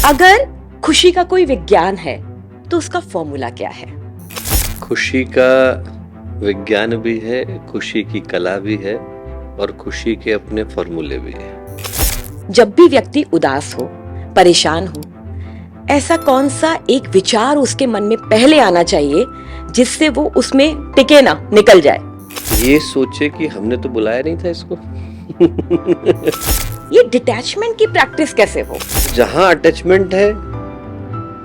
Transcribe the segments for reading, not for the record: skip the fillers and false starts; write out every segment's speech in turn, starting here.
अगर खुशी का कोई विज्ञान है तो उसका फॉर्मूला क्या है? खुशी का विज्ञान भी है, खुशी की कला भी है और खुशी के अपने फॉर्मूले भी है। जब भी व्यक्ति उदास हो, परेशान हो, ऐसा कौन सा एक विचार उसके मन में पहले आना चाहिए जिससे वो उसमें टिके ना, निकल जाए? ये सोचे कि हमने तो बुलाया नहीं था इसको। ये डिटैचमेंट की प्रैक्टिस कैसे हो? जहां अटैचमेंट है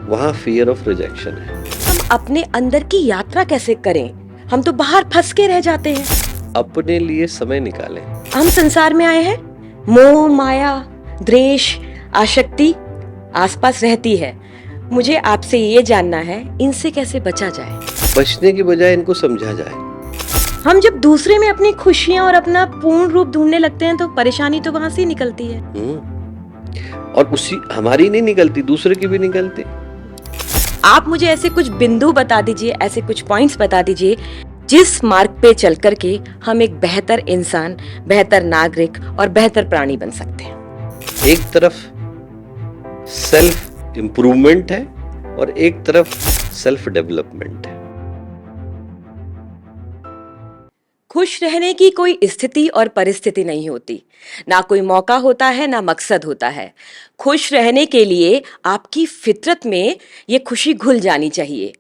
वहां फियर ऑफ रिजेक्शन है। हम अपने अंदर की यात्रा कैसे करें? हम तो बाहर फंस के रह जाते हैं। अपने लिए समय निकालें। हम संसार में आए हैं, मोह, माया, द्वेष, आसक्ति आसपास रहती है। मुझे आपसे ये जानना है, इनसे कैसे बचा जाए? बचने की बजाय इनको समझा जाए। हम जब दूसरे में अपनी खुशियां और अपना पूर्ण रूप ढूंढने लगते हैं तो परेशानी तो वहां से ही निकलती है। और उसी हमारी नहीं निकलती, दूसरे की भी निकलती। आप मुझे ऐसे कुछ बिंदु बता दीजिए, ऐसे कुछ पॉइंट्स बता दीजिए जिस मार्ग पे चल करके हम एक बेहतर इंसान, बेहतर नागरिक और बेहतर प्राणी बन सकते हैं। एक तरफ सेल्फ इंप्रूवमेंट है और एक तरफ सेल्फ डेवलपमेंट है। खुश रहने की कोई स्थिति और परिस्थिति नहीं होती, ना कोई मौका होता है, ना मकसद होता है। खुश रहने के लिए आपकी फितरत में ये खुशी घुल जानी चाहिए।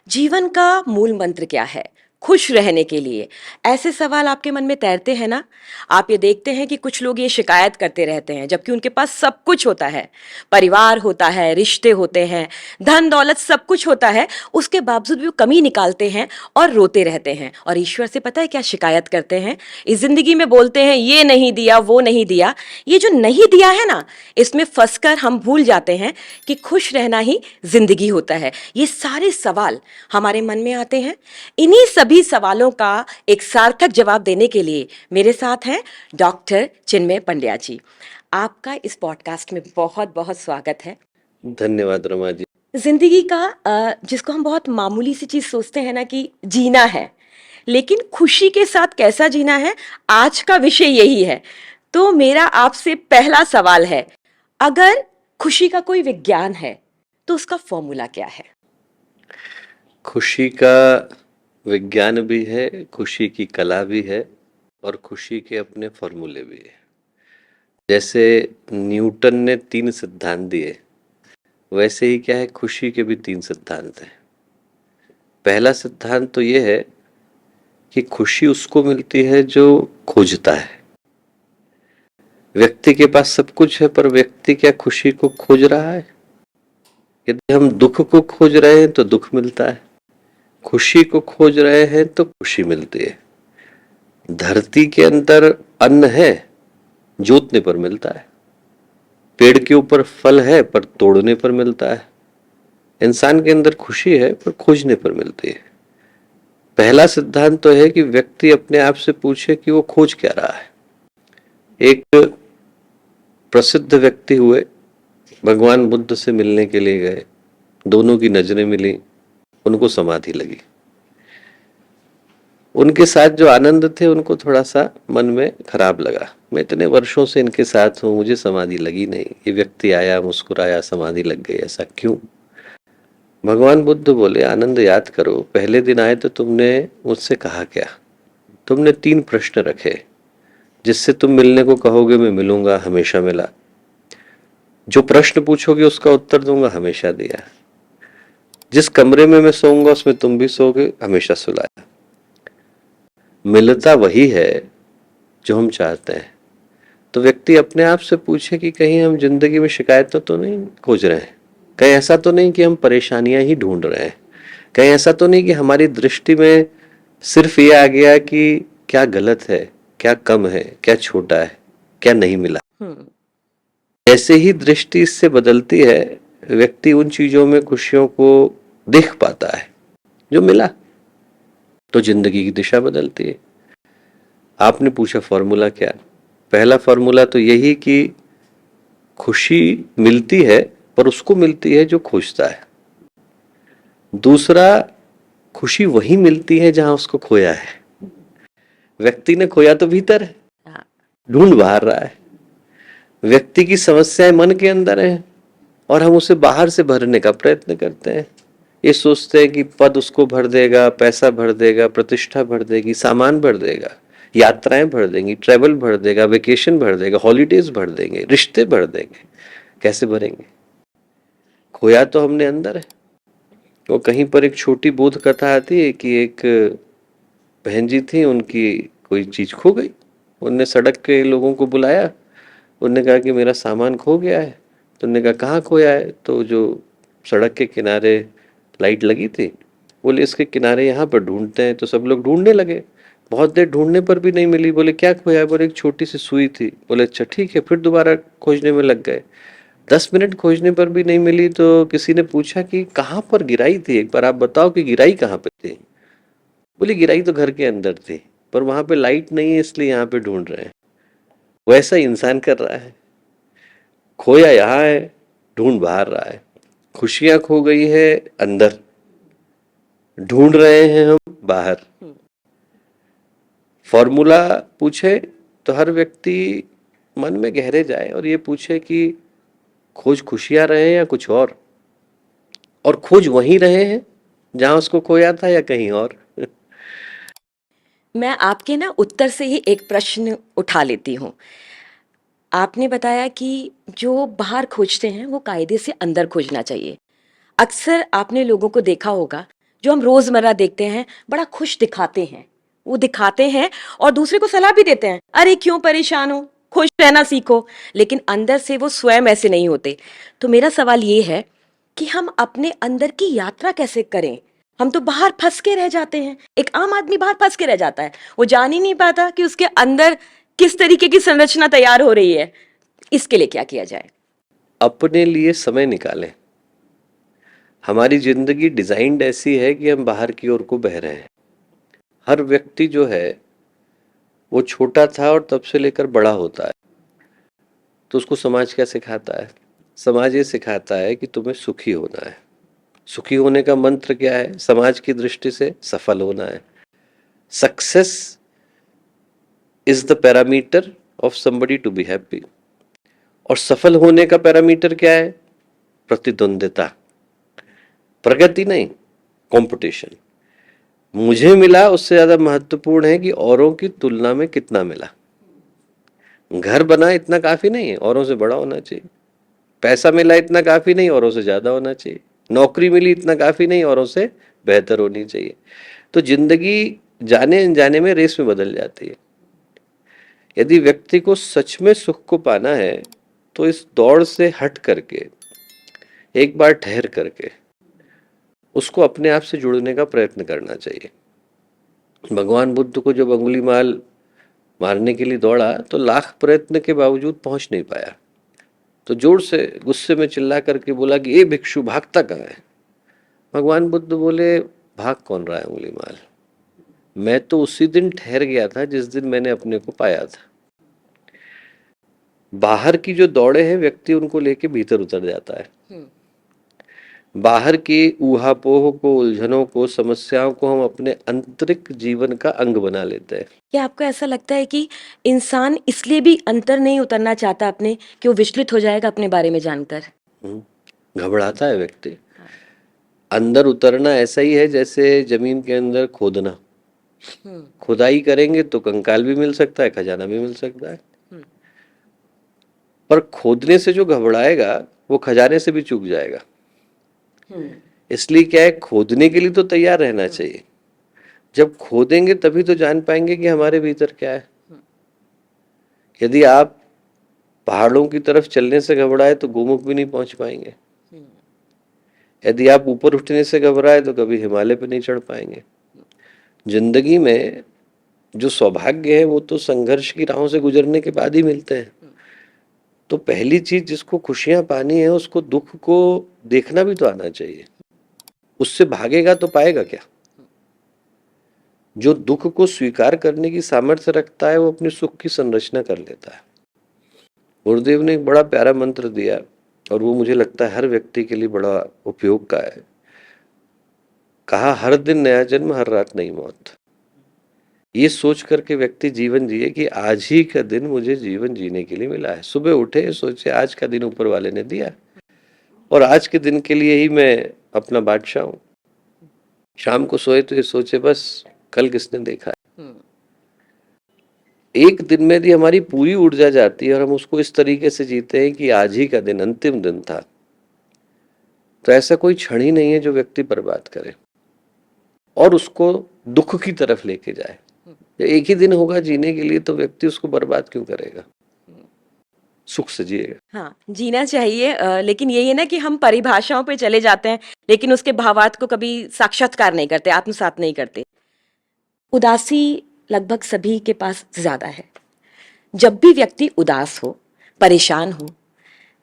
जीवन का मूल मंत्र क्या है खुश रहने के लिए? ऐसे सवाल आपके मन में तैरते हैं ना? आप ये देखते हैं कि कुछ लोग ये शिकायत करते रहते हैं जबकि उनके पास सब कुछ होता है, परिवार होता है, रिश्ते होते हैं, धन दौलत सब कुछ होता है, उसके बावजूद भी वो कमी निकालते हैं और रोते रहते हैं और ईश्वर से पता है क्या शिकायत करते हैं? इस जिंदगी में बोलते हैं ये नहीं दिया, वो नहीं दिया। ये जो नहीं दिया है ना, इसमें फंसकर हम भूल जाते हैं कि खुश रहना ही जिंदगी होता है। ये सारे सवाल हमारे मन में आते हैं। इन्हीं सभी सवालों का एक सार्थक जवाब देने के लिए मेरे साथ हैं डॉक्टर चिन्मय पंड्या जी। आपका इस पॉडकास्ट में बहुत बहुत स्वागत है। धन्यवाद रमा जी। जिंदगी का जिसको हम बहुत मामूली सी चीज सोचते हैं ना कि जीना है, लेकिन खुशी के साथ कैसा जीना है, आज का विषय यही है। तो मेरा आपसे पहला सवाल है, अगर खुशी का कोई विज्ञान है तो उसका फॉर्मूला क्या है? खुशी का विज्ञान भी है, खुशी की कला भी है और खुशी के अपने फॉर्मूले भी है। जैसे न्यूटन ने 3 सिद्धांत दिए, वैसे ही क्या है, खुशी के भी 3 सिद्धांत हैं। पहला सिद्धांत तो ये है कि खुशी उसको मिलती है जो खोजता है। व्यक्ति के पास सब कुछ है पर व्यक्ति क्या खुशी को खोज रहा है? यदि हम दुख को खोज रहे हैं तो दुख मिलता है, खुशी को खोज रहे हैं तो खुशी मिलती है। धरती के अंदर अन्न है, जोतने पर मिलता है। पेड़ के ऊपर फल है पर तोड़ने पर मिलता है। इंसान के अंदर खुशी है पर खोजने पर मिलती है। पहला सिद्धांत तो है कि व्यक्ति अपने आप से पूछे कि वो खोज क्या रहा है। एक प्रसिद्ध व्यक्ति हुए, भगवान बुद्ध से मिलने के लिए गए, दोनों की नजरें मिली, उनको समाधि लगी। उनके साथ जो आनंद थे उनको थोड़ा सा मन में खराब लगा, मैं इतने वर्षों से इनके साथ हूं, मुझे समाधि लगी नहीं, ये व्यक्ति आया, मुस्कुराया, समाधि लग गई, ऐसा क्यों? भगवान बुद्ध बोले, आनंद याद करो, पहले दिन आए तो तुमने मुझसे कहा क्या? तुमने 3 प्रश्न रखे, जिससे तुम मिलने को कहोगे मैं मिलूंगा, हमेशा मिला। जो प्रश्न पूछोगे उसका उत्तर दूंगा, हमेशा दिया। जिस कमरे में मैं सोऊंगा उसमें तुम भी सोओगे, हमेशा सुलाया। मिलता वही है जो हम चाहते हैं। तो व्यक्ति अपने आप से पूछे कि कहीं हम जिंदगी में शिकायतों तो नहीं खोज रहे हैं, कहीं ऐसा तो नहीं कि हम परेशानियां ही ढूंढ रहे हैं, कहीं ऐसा तो नहीं कि हमारी दृष्टि में सिर्फ ये आ गया कि क्या गलत है, क्या कम है, क्या छोटा है, क्या नहीं मिला। ऐसे ही दृष्टि इससे बदलती है, व्यक्ति उन चीजों में खुशियों को देख पाता है जो मिला, तो जिंदगी की दिशा बदलती है। आपने पूछा फॉर्मूला क्या? पहला फॉर्मूला तो यही कि खुशी मिलती है पर उसको मिलती है जो खोजता है। दूसरा, खुशी वही मिलती है जहां उसको खोया है। व्यक्ति ने खोया तो भीतर है, ढूंढ बाहर रहा है। व्यक्ति की समस्याएं मन के अंदर है, और हम उसे बाहर से भरने का प्रयत्न करते हैं। ये सोचते हैं कि पद उसको भर देगा, पैसा भर देगा, प्रतिष्ठा भर देगी, सामान भर देगा, यात्राएं भर देंगी, ट्रैवल भर देगा, वेकेशन भर देगा, हॉलीडेज भर देंगे, रिश्ते भर देंगे। कैसे भरेंगे? खोया तो हमने अंदर है। वो कहीं पर एक छोटी बोध कथा आती है कि एक बहन जी थी, उनकी कोई चीज खो गई। उनने सड़क के लोगों को बुलाया, उनने कहा कि मेरा सामान खो गया है। तो उन्होंने कहा कहाँ खोया है? तो जो सड़क के किनारे लाइट लगी थी, बोले इसके किनारे यहाँ पर ढूंढते हैं। तो सब लोग ढूंढने लगे, बहुत देर ढूंढने पर भी नहीं मिली। बोले क्या खोया है? बोले एक छोटी सी सुई थी। बोले अच्छा ठीक है। फिर दोबारा खोजने में लग गए, 10 मिनट खोजने पर भी नहीं मिली। तो किसी ने पूछा कि कहाँ पर गिराई थी, एक बार आप बताओ कि गिराई कहाँ पे थी। बोली गिराई तो घर के अंदर थी, पर वहां पे लाइट नहीं है इसलिए यहाँ पे ढूंढ रहे हैं। वैसा इंसान कर रहा है, खोया यहाँ है, ढूंढ बाहर रहा है। खुशियां खो गई है अंदर, ढूंढ रहे हैं हम बाहर। फॉर्मूला पूछे तो हर व्यक्ति मन में गहरे जाए और ये पूछे कि खोज खुशियां रहे या कुछ और खोज वहीं रहे हैं जहां उसको खोया था या कहीं और। मैं आपके ना उत्तर से ही एक प्रश्न उठा लेती हूँ। आपने बताया कि जो बाहर खोजते हैं वो कायदे से अंदर खोजना चाहिए। अक्सर आपने लोगों को देखा होगा, जो हम रोजमर्रा देखते हैं, बड़ा खुश दिखाते हैं। वो दिखाते हैं और दूसरे को सलाह भी देते हैं, अरे क्यों परेशान हो, खुश रहना सीखो। लेकिन अंदर से वो स्वयं ऐसे नहीं होते। तो मेरा सवाल ये है कि हम अपने अंदर की यात्रा कैसे करें? हम तो बाहर फंस के रह जाते हैं। एक आम आदमी बाहर फंस के रह जाता है, वो जान ही नहीं पाता कि उसके अंदर किस तरीके की संरचना तैयार हो रही है। इसके लिए क्या किया जाए? अपने लिए समय निकालें। हमारी जिंदगी डिजाइन्ड ऐसी है कि हम बाहर की ओर को बह रहे हैं। हर व्यक्ति जो है वो छोटा था और तब से लेकर बड़ा होता है, तो उसको समाज क्या सिखाता है? समाज ये सिखाता है कि तुम्हें सुखी होना है। सुखी होने का मंत्र क्या है समाज की दृष्टि से? सफल होना है। Success is the parameter of somebody to be happy. और सफल होने का पैरामीटर क्या है? प्रतिद्वंदिता, प्रगति नहीं, कंपटीशन। मुझे मिला उससे ज्यादा महत्वपूर्ण है कि औरों की तुलना में कितना मिला। घर बना इतना काफी नहीं है, औरों से बड़ा होना चाहिए। पैसा मिला इतना काफी नहीं, औरों से ज्यादा होना चाहिए। नौकरी मिली इतना काफी नहीं, औरों से बेहतर होनी चाहिए। तो जिंदगी जाने अनजाने में रेस में बदल जाती है। यदि व्यक्ति को सच में सुख को पाना है तो इस दौड़ से हट करके एक बार ठहर करके उसको अपने आप से जुड़ने का प्रयत्न करना चाहिए। भगवान बुद्ध को जब अंगुली माल मारने के लिए दौड़ा तो लाख प्रयत्न के बावजूद पहुंच नहीं पाया। तो जोर से गुस्से में चिल्ला करके बोला कि ये भिक्षु भागता कहाँ है? भगवान बुद्ध बोले भाग कौन रहा है उंगली माल? मैं तो उसी दिन ठहर गया था जिस दिन मैंने अपने को पाया था। बाहर की जो दौड़े हैं व्यक्ति उनको लेके भीतर उतर जाता है। बाहर की ऊहापोह को, उलझनों को, समस्याओं को हम अपने आंतरिक जीवन का अंग बना लेते हैं। क्या आपको ऐसा लगता है कि इंसान इसलिए भी अंतर नहीं उतरना चाहता अपने, कि वो विचलित हो जाएगा अपने बारे में जानकर? घबराता है व्यक्ति। अंदर उतरना ऐसा ही है जैसे जमीन के अंदर खोदना। खुदाई करेंगे तो कंकाल भी मिल सकता है, खजाना भी मिल सकता है। पर खोदने से जो घबराएगा वो खजाने से भी चूक जाएगा। इसलिए क्या है, खोदने के लिए तो तैयार रहना चाहिए। जब खोदेंगे तभी तो जान पाएंगे कि हमारे भीतर क्या है। यदि आप पहाड़ों की तरफ चलने से घबराए तो गोमुख भी नहीं पहुंच पाएंगे। यदि आप ऊपर उठने से घबराए तो कभी हिमालय पे नहीं चढ़ पाएंगे। जिंदगी में जो सौभाग्य है वो तो संघर्ष की राहों से गुजरने के बाद ही मिलते हैं। तो पहली चीज जिसको खुशियां पानी है उसको दुख को देखना भी तो आना चाहिए। उससे भागेगा तो पाएगा क्या? जो दुख को स्वीकार करने की सामर्थ्य रखता है वो अपने सुख की संरचना कर लेता है। गुरुदेव ने एक बड़ा प्यारा मंत्र दिया और वो मुझे लगता है हर व्यक्ति के लिए बड़ा उपयोग का है। कहा हर दिन नया जन्म, हर रात नई मौत। ये सोच करके व्यक्ति जीवन जिए कि आज ही का दिन मुझे जीवन जीने के लिए मिला है। सुबह उठे सोचे आज का दिन ऊपर वाले ने दिया, और आज के दिन के लिए ही मैं अपना बादशाह हूं। शाम को सोए तो ये सोचे बस कल किसने देखा है। एक दिन में यदि हमारी पूरी ऊर्जा जाती है और हम उसको इस तरीके से जीते हैं कि आज ही का दिन अंतिम दिन था, तो ऐसा कोई क्षण ही नहीं है जो व्यक्ति बर्बाद करे और उसको दुख की तरफ लेके जाए। एक ही दिन होगा जीने के लिए, तो व्यक्ति उसको बर्बाद क्यों करेगा, सुख से जिएगा। हाँ, जीना चाहिए, लेकिन यही है ना कि हम परिभाषाओं पे चले जाते हैं, लेकिन उसके भावार्थ को कभी साक्षात्कार नहीं करते, आत्मसात नहीं करते। उदासी लगभग सभी के पास ज्यादा है। जब भी व्यक्ति उदास हो, परेशान हो,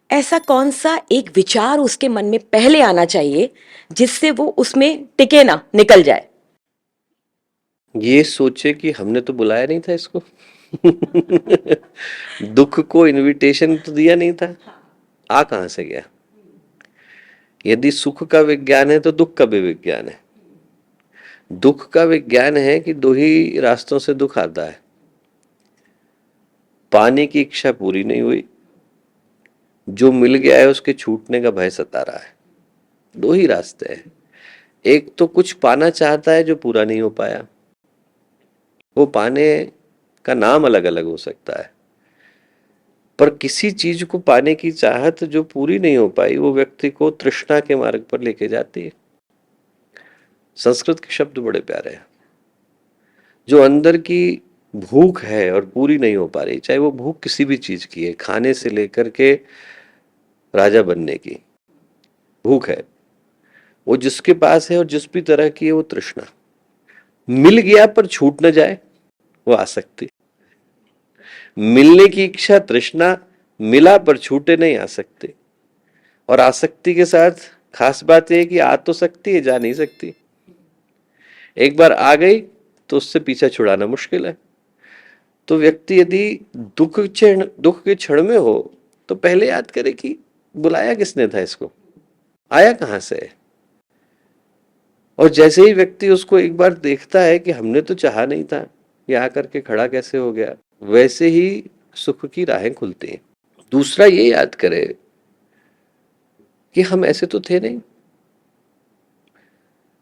ऐसा कौन सा एक विचार उसके मन में पहले आना चाहिए जिससे वो उसमें टिके ना, निकल जाए? ये सोचे कि हमने तो बुलाया नहीं था इसको। दुख को इनविटेशन तो दिया नहीं था, आ कहां से गया। यदि सुख का विज्ञान है तो दुख का भी विज्ञान है। दुख का विज्ञान है कि दो ही रास्तों से दुख आता है। पाने की इच्छा पूरी नहीं हुई, जो मिल गया है उसके छूटने का भय सता रहा है। दो ही रास्ते हैं। एक तो कुछ पाना चाहता है जो पूरा नहीं हो पाया, वो पाने का नाम अलग अलग हो सकता है, पर किसी चीज को पाने की चाहत जो पूरी नहीं हो पाई वो व्यक्ति को तृष्णा के मार्ग पर लेके जाती है। संस्कृत के शब्द बड़े प्यारे हैं। जो अंदर की भूख है और पूरी नहीं हो पा रही, चाहे वो भूख किसी भी चीज की है, खाने से लेकर के राजा बनने की भूख है, वो जिसके पास है और जिस भी तरह की है, वो तृष्णा। मिल गया पर छूट न जाए, वो आसक्ति। मिलने की इच्छा तृष्णा, मिला पर छूटे नहीं आ सकते। और आसक्ति के साथ खास बात यह है कि आ तो सकती है, जा नहीं सकती। एक बार आ गई तो उससे पीछा छुड़ाना मुश्किल है। तो व्यक्ति यदि दुख के क्षण में हो तो पहले याद करे कि बुलाया किसने था इसको, आया कहां से। और जैसे ही व्यक्ति उसको एक बार देखता है कि हमने तो चाहा नहीं था, ये आकर के खड़ा कैसे हो गया, वैसे ही सुख की राहें खुलती हैं। दूसरा ये याद करे कि हम ऐसे तो थे नहीं।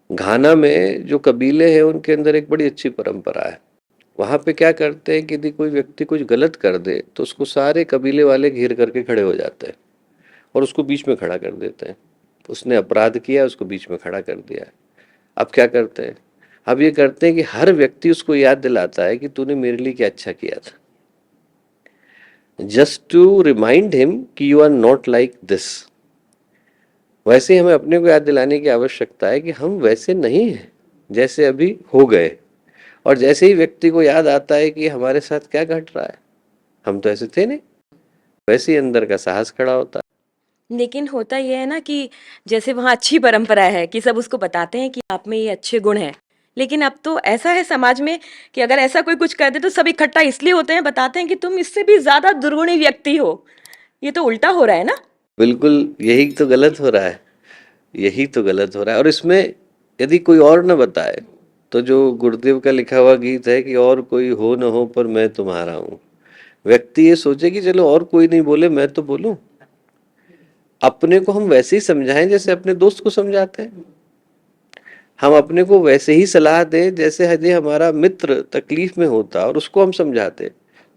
घाना में जो कबीले हैं उनके अंदर एक बड़ी अच्छी परंपरा है। वहां पे क्या करते हैं कि यदि कोई व्यक्ति कुछ गलत कर दे तो उसको सारे कबीले वाले घेर करके खड़े हो जाते हैं और उसको बीच में खड़ा कर देते हैं। उसने अपराध किया, उसको बीच में खड़ा कर दिया। अब क्या करते हैं, अब ये करते हैं कि हर व्यक्ति उसको याद दिलाता है कि तूने मेरे लिए क्या अच्छा किया था, जस्ट टू रिमाइंड हिम कि you are not like this. वैसे हमें अपने को याद दिलाने की आवश्यकता है कि हम वैसे नहीं हैं जैसे अभी हो गए। और जैसे ही व्यक्ति को याद आता है कि हमारे साथ क्या घट रहा है, हम तो ऐसे थे नहीं, वैसे ही अंदर का साहस खड़ा होता है। लेकिन होता यह है ना कि जैसे वहाँ अच्छी परंपरा है कि सब उसको बताते हैं कि आप में ये अच्छे गुण हैं, लेकिन अब तो ऐसा है समाज में कि अगर ऐसा कोई कुछ कर दे तो सब इकट्ठा इसलिए होते हैं, बताते हैं कि तुम इससे भी ज्यादा दुर्गुणी व्यक्ति हो। ये तो उल्टा हो रहा है ना। बिल्कुल यही तो गलत हो रहा है, यही तो गलत हो रहा है। और इसमें यदि कोई और न बताए तो जो गुरुदेव का लिखा हुआ गीत है कि और कोई हो न हो पर मैं तुम्हारा हूं, व्यक्ति ये सोचे कि चलो और कोई नहीं बोले मैं तो बोलूं। अपने को हम वैसे ही समझाएं जैसे अपने दोस्त को समझाते हैं। हम अपने को वैसे ही सलाह दें जैसे यदि हमारा मित्र तकलीफ में होता और उसको हम समझाते।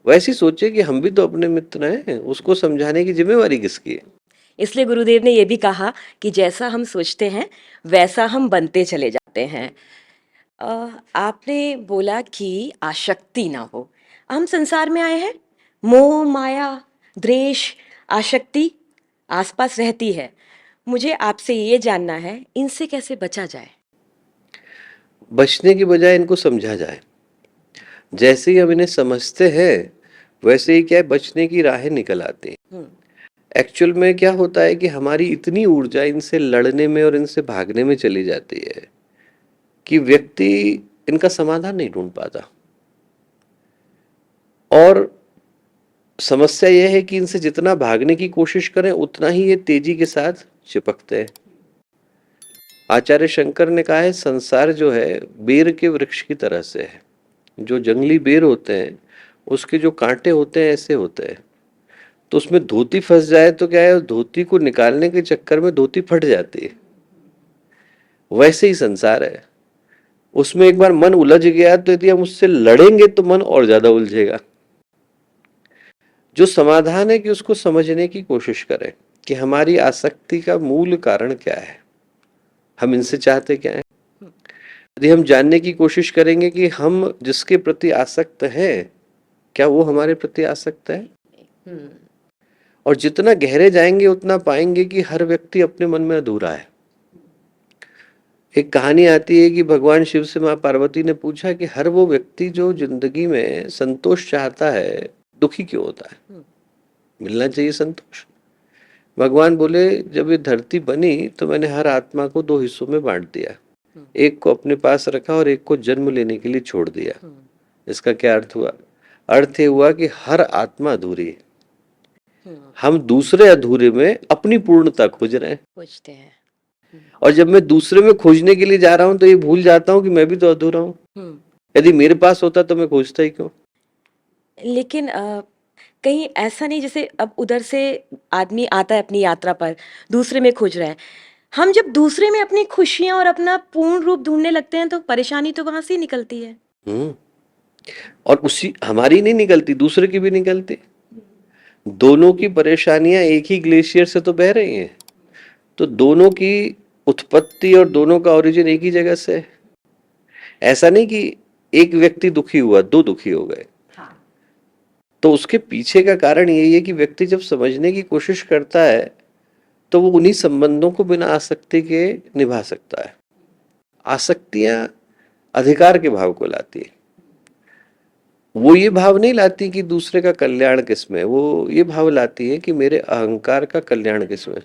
वैसे ही सोचे कि हम भी तो अपने मित्र हैं, उसको समझाने की जिम्मेवारी किसकी है। इसलिए गुरुदेव ने यह भी कहा कि जैसा हम सोचते हैं वैसा हम बनते चले जाते हैं। आपने बोला कि आसक्ति ना हो। हम संसार में आए हैं, मोह माया द्वेष आसक्ति आसपास रहती है। मुझे आपसे ये जानना है, इनसे कैसे बचा जाए? बचने की बजाय इनको समझा जाए। जैसे ही हम इन्हें समझते हैं वैसे ही क्या है, बचने की राहें निकल आती हैं। एक्चुअल में क्या होता है कि हमारी इतनी ऊर्जा इनसे लड़ने में और इनसे भागने में चली जाती है कि व्यक्ति इनका समाधान नहीं ढूंढ पाता। और समस्या यह है कि इनसे जितना भागने की कोशिश करें उतना ही ये तेजी के साथ चिपकते हैं। आचार्य शंकर ने कहा है संसार जो है बेर के वृक्ष की तरह से है। जो जंगली बेर होते हैं उसके जो कांटे होते हैं ऐसे होते हैं। तो उसमें धोती फंस जाए तो क्या है, उस धोती को निकालने के चक्कर में धोती फट जाती है। वैसे ही संसार है, उसमें एक बार मन उलझ गया तो यदि हम उससे लड़ेंगे तो मन और ज्यादा उलझेगा। जो समाधान है कि उसको समझने की कोशिश करें कि हमारी आसक्ति का मूल कारण क्या है, हम इनसे चाहते क्या है। यदि हम जानने की कोशिश करेंगे कि हम जिसके प्रति आसक्त हैं, क्या वो हमारे प्रति आसक्त है, और जितना गहरे जाएंगे उतना पाएंगे कि हर व्यक्ति अपने मन में अधूरा है। एक कहानी आती है कि भगवान शिव से माँ पार्वती ने पूछा कि हर वो व्यक्ति जो जिंदगी में संतोष चाहता है दुखी क्यों होता है, मिलना चाहिए संतोष। भगवान बोले, जब ये धरती बनी तो मैंने हर आत्मा को दो हिस्सों में बांट दिया, एक को अपने पास रखा और एक को जन्म लेने के लिए छोड़ दिया। इसका क्या अर्थ हुआ? अर्थ ये हुआ कि हर आत्मा अधूरी है, हम दूसरे अधूरे में अपनी पूर्णता खोज रहे हैं। खोजते हैं। और जब मैं दूसरे में खोजने के लिए जा रहा हूं तो ये भूल जाता हूं कि मैं भी तो अधूरा हूं। यदि मेरे पास होता तो मैं खोजता ही क्यों। लेकिन कहीं ऐसा नहीं जैसे अब उधर से आदमी आता है अपनी यात्रा पर, दूसरे में खोज रहा है, हम जब दूसरे में अपनी खुशियां और अपना पूर्ण रूप ढूंढने लगते हैं तो परेशानी तो वहां से ही निकलती है। हम्म और उसी हमारी नहीं निकलती, दूसरे की भी निकलती। दोनों की परेशानियां एक ही ग्लेशियर से तो बह रही हैं, तो दोनों की उत्पत्ति और दोनों का ओरिजिन एक ही जगह से है। ऐसा नहीं कि एक व्यक्ति दुखी हुआ, दो दुखी हो गए। तो उसके पीछे का कारण यही है कि व्यक्ति जब समझने की कोशिश करता है तो वो उन्हीं संबंधों को बिना आसक्ति के निभा सकता है। आसक्तियां अधिकार के भाव को लाती है, वो ये भाव नहीं लाती कि दूसरे का कल्याण किसमें, वो ये भाव लाती है कि मेरे अहंकार का कल्याण किसमें।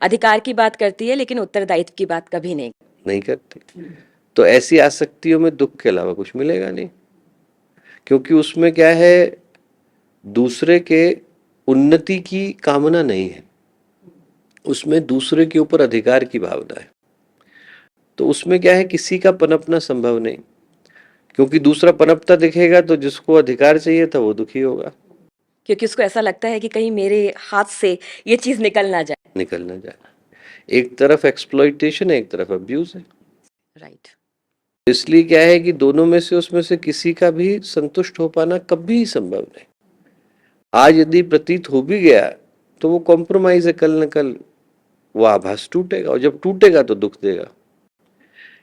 अधिकार की बात करती है लेकिन उत्तरदायित्व की बात कभी नहीं। नहीं करती। तो ऐसी आसक्तियों में दुख के अलावा कुछ मिलेगा नहीं, क्योंकि उसमें क्या है, दूसरे के उन्नति की कामना नहीं है, उसमें दूसरे के ऊपर अधिकार की भावना है। तो उसमें क्या है, किसी का पनपना संभव नहीं, क्योंकि दूसरा पनपता दिखेगा तो जिसको अधिकार चाहिए था वो दुखी होगा। क्योंकि उसको ऐसा लगता है कि कहीं मेरे हाथ से ये चीज निकल ना जाए। निकल ना जाए। एक तरफ एक्सप्लॉइटेशन है, एक तरफ अब्यूज है। राइट। इसलिए क्या है कि दोनों में से उसमें से किसी का भी संतुष्ट हो पाना कभी संभव नहीं। आज यदि प्रतीत हो भी गया तो वो कॉम्प्रोमाइज है, कल न कल वो आभास टूटेगा, और जब टूटेगा तो दुख देगा।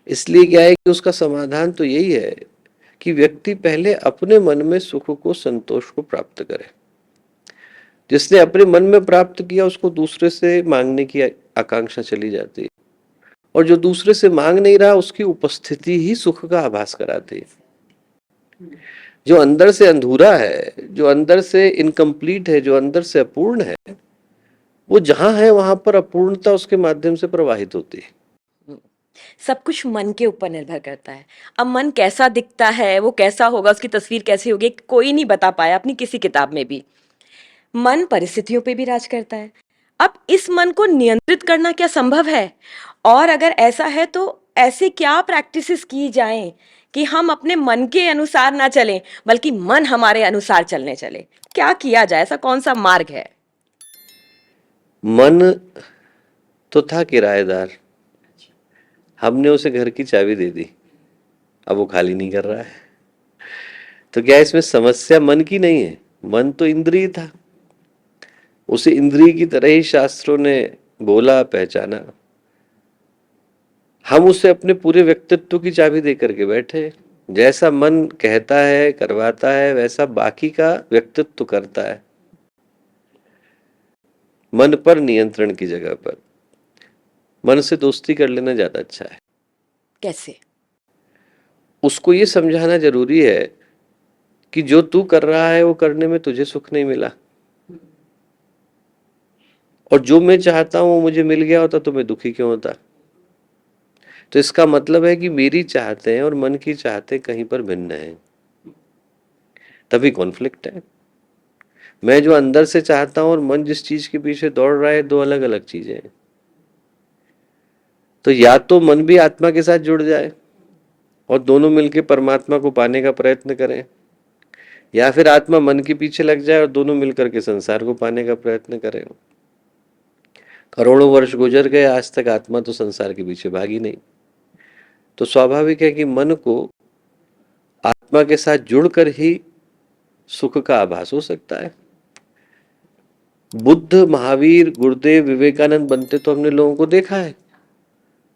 इसलिए क्या है कि उसका समाधान तो यही है कि व्यक्ति पहले अपने मन में सुख को, संतोष को प्राप्त करे। जिसने अपने मन में प्राप्त किया उसको दूसरे से मांगने की आकांक्षा चली जाती है, और जो दूसरे से मांग नहीं रहा उसकी उपस्थिति ही सुख का आभास कराती है। जो अंदर से अधूरा है, जो अंदर से इनकम्प्लीट है, जो अंदर से अपूर्ण है, वो जहां है वहां पर अपूर्णता उसके माध्यम से प्रवाहित होती है। सब कुछ मन के ऊपर निर्भर करता है। अब मन कैसा दिखता है, वो कैसा होगा, उसकी तस्वीर कैसी होगी, कोई नहीं बता पाया अपनी किसी किताब में भी। मन परिस्थितियों पे भी राज करता है। अब इस मन को नियंत्रित करना क्या संभव है? और अगर ऐसा है तो ऐसे क्या प्रैक्टिसेस की जाएं कि हम अपने मन के अनुसार ना चलें बल्कि मन हमारे अनुसार चलने चले? क्या किया जाए, ऐसा कौन सा मार्ग है? मन तो था किराएदार, हमने उसे घर की चाबी दे दी, अब वो खाली नहीं कर रहा है। तो क्या इसमें समस्या मन की नहीं है? मन तो इंद्रिय था, उसे इंद्रिय की तरह ही शास्त्रों ने बोला, पहचाना। हम उसे अपने पूरे व्यक्तित्व की चाबी दे करके बैठे। जैसा मन कहता है, करवाता है, वैसा बाकी का व्यक्तित्व करता है। मन पर नियंत्रण की जगह पर मन से दोस्ती कर लेना ज्यादा अच्छा है। कैसे? उसको ये समझाना जरूरी है कि जो तू कर रहा है वो करने में तुझे सुख नहीं मिला, और जो मैं चाहता हूं वो मुझे मिल गया होता तो मैं दुखी क्यों होता। तो इसका मतलब है कि मेरी चाहते हैं और मन की चाहते कहीं पर भिन्न है, तभी कॉन्फ्लिक्ट है। मैं जो अंदर से चाहता हूं और मन जिस चीज के पीछे दौड़ रहा है, दो अलग अलग चीजें हैं। तो या तो मन भी आत्मा के साथ जुड़ जाए और दोनों मिलकर परमात्मा को पाने का प्रयत्न करें, या फिर आत्मा मन के पीछे लग जाए और दोनों मिलकर के संसार को पाने का प्रयत्न करें। करोड़ों वर्ष गुजर गए, आज तक आत्मा तो संसार के पीछे भागी नहीं। तो स्वाभाविक है कि मन को आत्मा के साथ जुड़कर ही सुख का आभास हो सकता है। बुद्ध, महावीर, गुरुदेव, विवेकानंद बनते तो हमने लोगों को देखा है,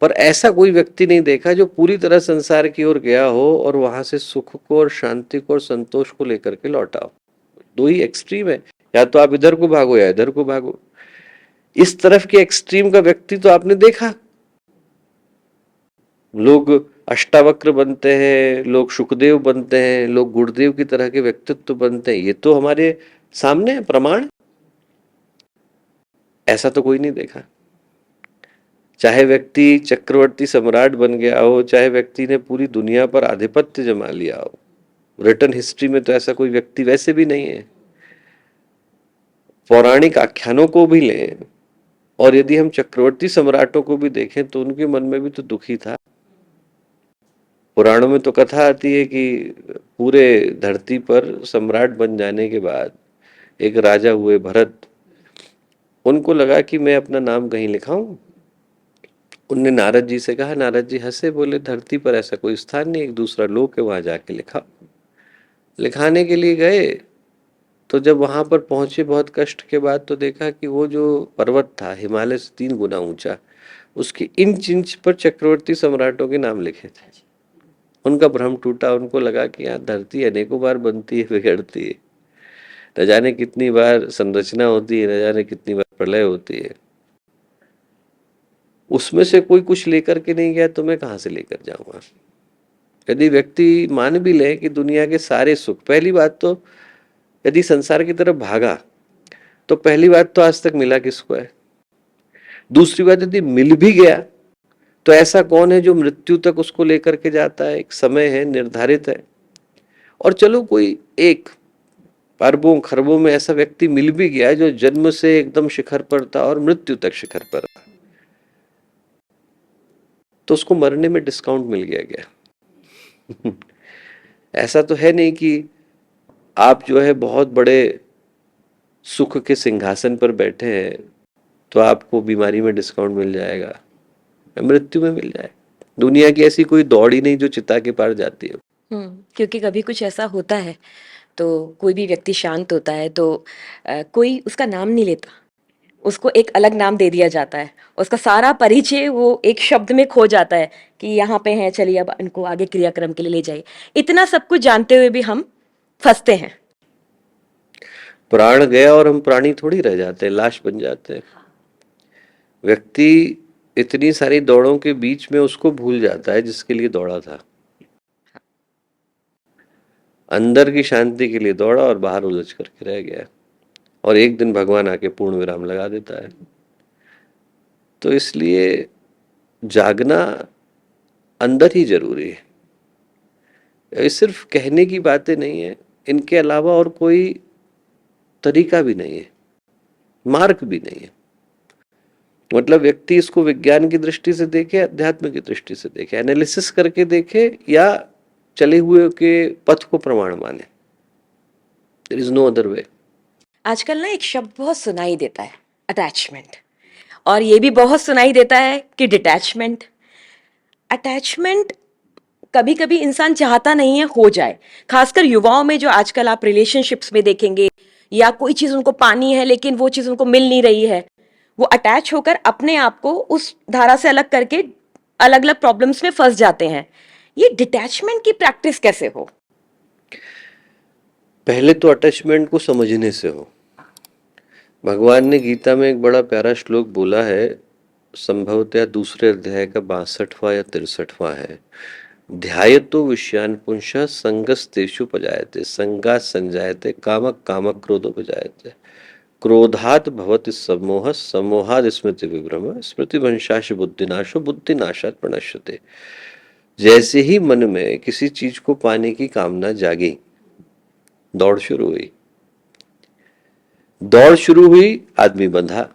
पर ऐसा कोई व्यक्ति नहीं देखा जो पूरी तरह संसार की ओर गया हो और वहां से सुख को और शांति को और संतोष को लेकर के लौटा हो। दो ही एक्सट्रीम है, या तो आप इधर को भागो या इधर को भागो। इस तरफ के एक्सट्रीम का व्यक्ति तो आपने देखा। लोग अष्टावक्र बनते हैं, लोग सुखदेव बनते हैं, लोग गुरुदेव की तरह के व्यक्तित्व बनते हैं, ये तो हमारे सामने है प्रमाण। ऐसा तो कोई नहीं देखा। चाहे व्यक्ति चक्रवर्ती सम्राट बन गया हो, चाहे व्यक्ति ने पूरी दुनिया पर आधिपत्य जमा लिया हो, रिटन हिस्ट्री में तो ऐसा कोई व्यक्ति वैसे भी नहीं है। पौराणिक आख्यानों को भी लें और यदि हम चक्रवर्ती सम्राटों को भी देखें तो उनके मन में भी तो दुख ही था। पुराणों में तो कथा आती है कि पूरे धरती पर सम्राट बन जाने के बाद एक राजा हुए भरत, उनको लगा कि मैं अपना नाम कहीं लिखाऊं। उनने नारद जी से कहा, नारद जी हंसे, बोले धरती पर ऐसा कोई स्थान नहीं, एक दूसरा लोक है, वहां जाके लिखा। लिखाने के लिए गए तो जब वहां पर पहुंचे बहुत कष्ट के बाद, तो देखा कि वो जो पर्वत था हिमालय से 3 गुना ऊंचा, उसके इंच इंच पर चक्रवर्ती सम्राटों के नाम लिखे थे। उनका भ्रम टूटा, उनको लगा कि यार धरती अनेकों बार बनती है, बिगड़ती है, न जाने कितनी बार संरचना होती है, न जाने कितनी बार प्रलय होती है। उसमें से कोई कुछ लेकर के नहीं गया तो मैं कहां से लेकर जाऊंगा। यदि व्यक्ति मान भी ले कि दुनिया के सारे सुख, पहली बात तो यदि संसार की तरफ भागा तो पहली बात तो आज तक मिला किसको है। दूसरी बात, यदि मिल भी गया तो ऐसा कौन है जो मृत्यु तक उसको लेकर के जाता है। एक समय है, निर्धारित है। और चलो कोई एक अरबों खरबों में ऐसा व्यक्ति मिल भी गया जो जन्म से एकदम शिखर पर था और मृत्यु तक शिखर पर था, तो उसको मरने में डिस्काउंट मिल गया क्या? ऐसा तो है नहीं कि आप जो है बहुत बड़े सुख के सिंहासन पर बैठे हैं तो आपको बीमारी में डिस्काउंट मिल जाएगा, मृत्यु में मिल जाएगा। दुनिया की ऐसी कोई दौड़ ही नहीं जो चिता के पार जाती है। क्योंकि कभी कुछ ऐसा होता है तो कोई भी व्यक्ति शांत होता है तो कोई उसका नाम नहीं लेता, उसको एक अलग नाम दे दिया जाता है, उसका सारा परिचय वो एक शब्द में खो जाता है कि यहाँ पे है, चलिए अब इनको आगे क्रियाक्रम के लिए ले जाइए। इतना सब कुछ जानते हुए भी हम फंसते हैं। प्राण गया और हम प्राणी थोड़ी रह जाते हैं, लाश बन जाते हैं। व्यक्ति इतनी सारी दौड़ों के बीच में उसको भूल जाता है जिसके लिए दौड़ा था। अंदर की शांति के लिए दौड़ा और बाहर उलझ करके रह गया, और एक दिन भगवान आके पूर्ण विराम लगा देता है। तो इसलिए जागना अंदर ही जरूरी है। ये सिर्फ कहने की बातें नहीं है, इनके अलावा और कोई तरीका भी नहीं है, मार्ग भी नहीं है। मतलब व्यक्ति इसको विज्ञान की दृष्टि से देखे, अध्यात्म की दृष्टि से देखे, एनालिसिस करके देखे, या चले हुए के पथ को प्रमाण माने। There is no other way. आजकल ना एक शब्द बहुत सुनाई देता है, अटैचमेंट, और ये भी बहुत सुनाई देता है कि डिटैचमेंट। अटैचमेंट कभी कभी इंसान चाहता नहीं है हो जाए, खासकर युवाओं में जो आजकल आप रिलेशनशिप्स में देखेंगे, या कोई चीज उनको पानी है लेकिन वो चीज उनको मिल नहीं रही है, वो अटैच होकर अपने आप को उस धारा से अलग करके अलग अलग प्रॉब्लम्स में फंस जाते हैं। ये डिटैचमेंट की प्रैक्टिस कैसे हो? पहले तो अटैचमेंट को समझने से हो। भगवान ने गीता में एक बड़ा प्यारा श्लोक बोला है, संभवतः दूसरे अध्याय का 62वां या 63वां है। ध्यायतो विषयान पुंसः संगस्तेषु पजायते, संगात् संजायते कामक, कामक क्रोधोपजायते, क्रोधात् भवति सम्मोहः, सम्मोहात् स्मृति विभ्रमः, स्मृति भंशाश बुद्धिनाशो, बुद्धिनाशात् प्रणश्यते। जैसे ही मन में किसी चीज को पाने की कामना जागी, दौड़ शुरू हुई। दौड़ शुरू हुई, आदमी बंधा।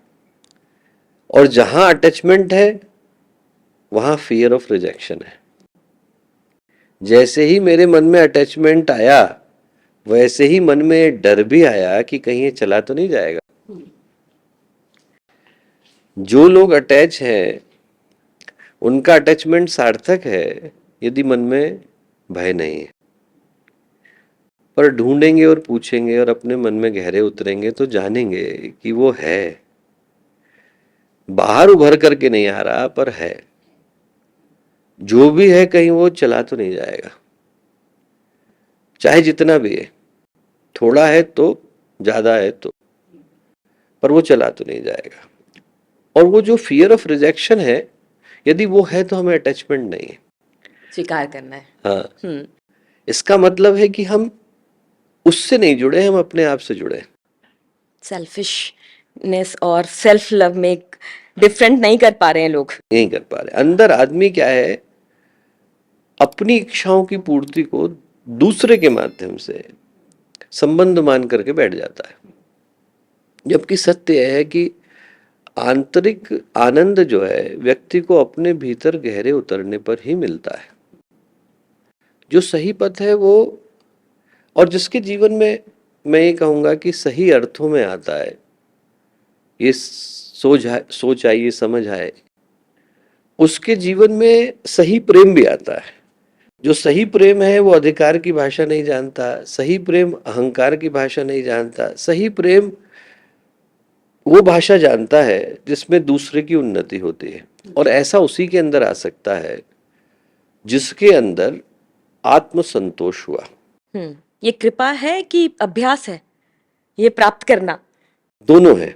और जहां अटैचमेंट है वहां फियर ऑफ रिजेक्शन है। जैसे ही मेरे मन में अटैचमेंट आया वैसे ही मन में डर भी आया कि कहीं ये चला तो नहीं जाएगा। जो लोग अटैच हैं उनका अटैचमेंट सार्थक है यदि मन में भय नहीं है। पर ढूंढेंगे और पूछेंगे और अपने मन में गहरे उतरेंगे तो जानेंगे कि वो है, बाहर उभर करके नहीं आ रहा पर है। जो भी है कहीं वो चला तो नहीं जाएगा, चाहे जितना भी है, थोड़ा है तो ज्यादा है तो, पर वो चला तो नहीं जाएगा। और वो जो फियर ऑफ रिजेक्शन है, यदि वो है तो हमें अटैचमेंट नहीं है, स्वीकार करना है। हाँ। इसका मतलब है कि हम उससे नहीं जुड़े, हम अपने आप से जुड़े। सेल्फिशनेस और सेल्फ लव में डिफरेंट नहीं कर पा रहे हैं लोग। नहीं कर पा रहे। अंदर आदमी क्या है, अपनी इच्छाओं की पूर्ति को दूसरे के माध्यम से संबंध मान करके बैठ जाता है, जबकि सत्य है कि आंतरिक आनंद जो है व्यक्ति को अपने भीतर गहरे उतरने पर ही मिलता है। जो सही पथ है वो, और जिसके जीवन में मैं ये कहूंगा कि सही अर्थों में आता है, ये सोच आए, ये समझ आए, उसके जीवन में सही प्रेम भी आता है। जो सही प्रेम है वो अधिकार की भाषा नहीं जानता, सही प्रेम अहंकार की भाषा नहीं जानता। सही प्रेम वो भाषा जानता है जिसमें दूसरे की उन्नति होती है, और ऐसा उसी के अंदर आ सकता है जिसके अंदर आत्मसंतोष हुआ। ये कृपा है कि अभ्यास है ये प्राप्त करना? दोनों है।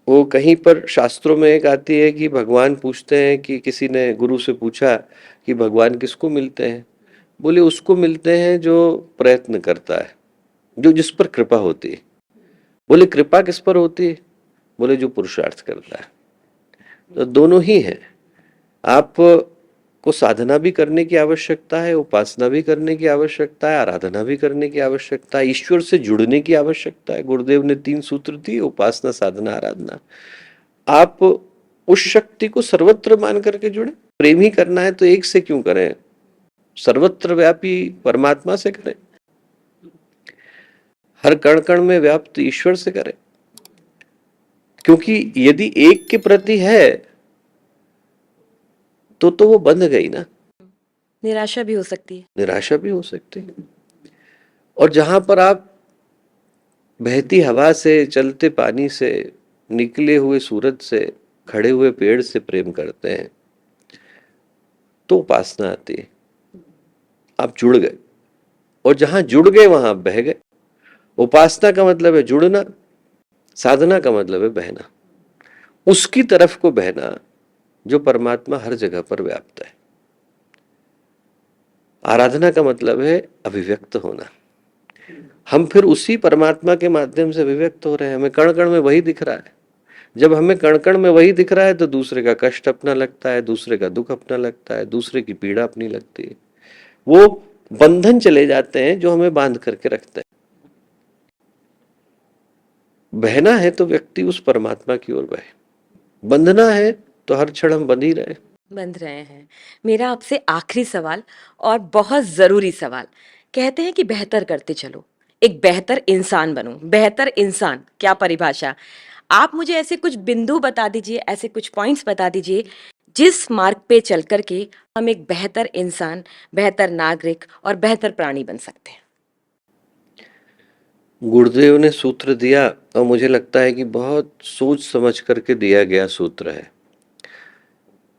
वो कहीं पर शास्त्रों में एक आती है कि भगवान पूछते हैं कि किसी ने गुरु से पूछा कि भगवान किसको मिलते हैं, बोले उसको मिलते हैं जो प्रयत्न करता है, जो जिस पर कृपा होती है। बोले कृपा किस पर होती है, बोले जो पुरुषार्थ करता है। तो दोनों ही है। आप को साधना भी करने की आवश्यकता है, उपासना भी करने की आवश्यकता है, आराधना भी करने की आवश्यकता है, ईश्वर से जुड़ने की आवश्यकता है। गुरुदेव ने 3 सूत्र दिए, उपासना, साधना, आराधना। आप उस शक्ति को सर्वत्र मान करके जुड़े। प्रेम ही करना है तो एक से क्यों करें, सर्वत्र व्यापी परमात्मा से करें, हर कण कण में व्याप्त ईश्वर से करें। क्योंकि यदि एक के प्रति है तो वो बंध गई ना, निराशा भी हो सकती है। निराशा भी हो सकती है। और जहां पर आप बहती हवा से, चलते पानी से, निकले हुए सूरज से, खड़े हुए पेड़ से प्रेम करते हैं तो उपासना आती है। आप जुड़ गए, और जहां जुड़ गए वहां बह गए। उपासना का मतलब है जुड़ना, साधना का मतलब है बहना, उसकी तरफ को बहना जो परमात्मा हर जगह पर व्याप्त है। आराधना का मतलब है अभिव्यक्त होना। हम फिर उसी परमात्मा के माध्यम से अभिव्यक्त हो रहे हैं, हमें कण कण में वही दिख रहा है। जब हमें कण कण में वही दिख रहा है तो दूसरे का कष्ट अपना लगता है, दूसरे का दुख अपना लगता है, दूसरे की पीड़ा अपनी लगती है। वो बंधन चले जाते हैं जो हमें बांध करके रखते हैं। बहना है तो व्यक्ति उस परमात्मा की ओर बहे, बंधना है तो हर क्षण हम बंध ही रहे। बंध रहे हैं। मेरा आपसे आखिरी सवाल, और बहुत जरूरी सवाल। कहते हैं कि बेहतर करते चलो, एक बेहतर इंसान बनो। बेहतर इंसान क्या परिभाषा? आप मुझे ऐसे कुछ बिंदु बता दीजिए, ऐसे कुछ पॉइंट्स बता दीजिए जिस मार्ग पे चल करके हम एक बेहतर इंसान, बेहतर नागरिक और बेहतर प्राणी बन सकते हैं। गुरुदेव ने सूत्र दिया और मुझे लगता है कि बहुत सोच समझ करके दिया गया सूत्र है।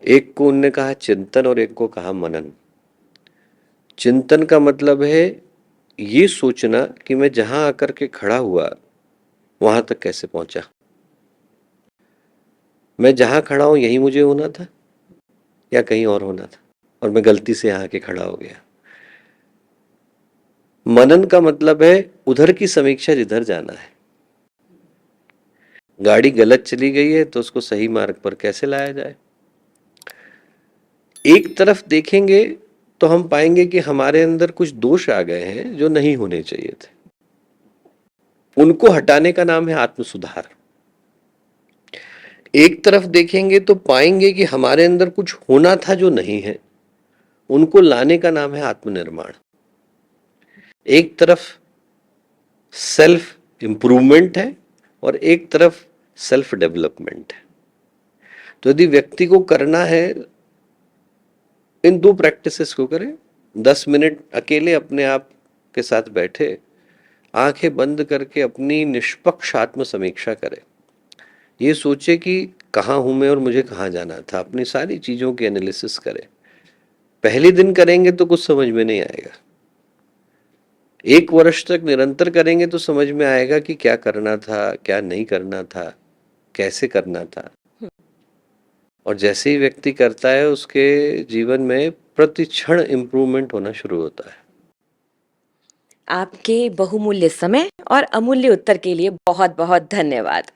एक को उनने कहा चिंतन और एक को कहा मनन। चिंतन का मतलब है ये सोचना कि मैं जहां आकर के खड़ा हुआ वहां तक कैसे पहुंचा, मैं जहां खड़ा हूं यही मुझे होना था या कहीं और होना था, और मैं गलती से यहां के खड़ा हो गया। मनन का मतलब है उधर की समीक्षा जिधर जाना है। गाड़ी गलत चली गई है तो उसको सही मार्ग पर कैसे लाया जाए। एक तरफ देखेंगे तो हम पाएंगे कि हमारे अंदर कुछ दोष आ गए हैं जो नहीं होने चाहिए थे, उनको हटाने का नाम है आत्म सुधार। एक तरफ देखेंगे तो पाएंगे कि हमारे अंदर कुछ होना था जो नहीं है, उनको लाने का नाम है आत्मनिर्माण। एक तरफ सेल्फ इम्प्रूवमेंट है और एक तरफ सेल्फ डेवलपमेंट है। तो यदि व्यक्ति को करना है, इन दो प्रैक्टिसेस को करें। 10 मिनट अकेले अपने आप के साथ बैठे, आंखें बंद करके अपनी निष्पक्ष आत्म समीक्षा करें। ये सोचे कि कहाँ हूं मैं और मुझे कहाँ जाना था, अपनी सारी चीजों की एनालिसिस करें। पहले दिन करेंगे तो कुछ समझ में नहीं आएगा, 1 वर्ष तक निरंतर करेंगे तो समझ में आएगा कि क्या करना था, क्या नहीं करना था, कैसे करना था। और जैसे ही व्यक्ति करता है, उसके जीवन में प्रति क्षण इम्प्रूवमेंट होना शुरू होता है। आपके बहुमूल्य समय और अमूल्य उत्तर के लिए बहुत बहुत धन्यवाद।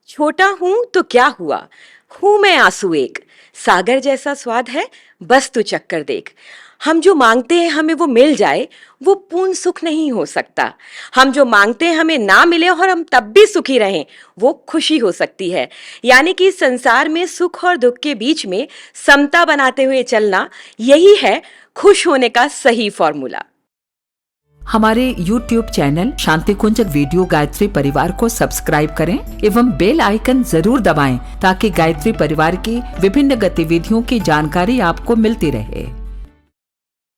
छोटा हूं तो क्या हुआ, हूं मैं आंसू एक, सागर जैसा स्वाद है बस तू चक्कर देख। हम जो मांगते हैं हमें वो मिल जाए, वो पूर्ण सुख नहीं हो सकता। हम जो मांगते हैं हमें ना मिले और हम तब भी सुखी रहें, वो खुशी हो सकती है। यानी कि संसार में सुख और दुख के बीच में समता बनाते हुए चलना, यही है खुश होने का सही फॉर्मूला। हमारे YouTube चैनल शांति कुंज वीडियो गायत्री परिवार को सब्सक्राइब करें एवं बेल आइकन जरूर दबाएं ताकि गायत्री परिवार की विभिन्न गतिविधियों की जानकारी आपको मिलती रहे।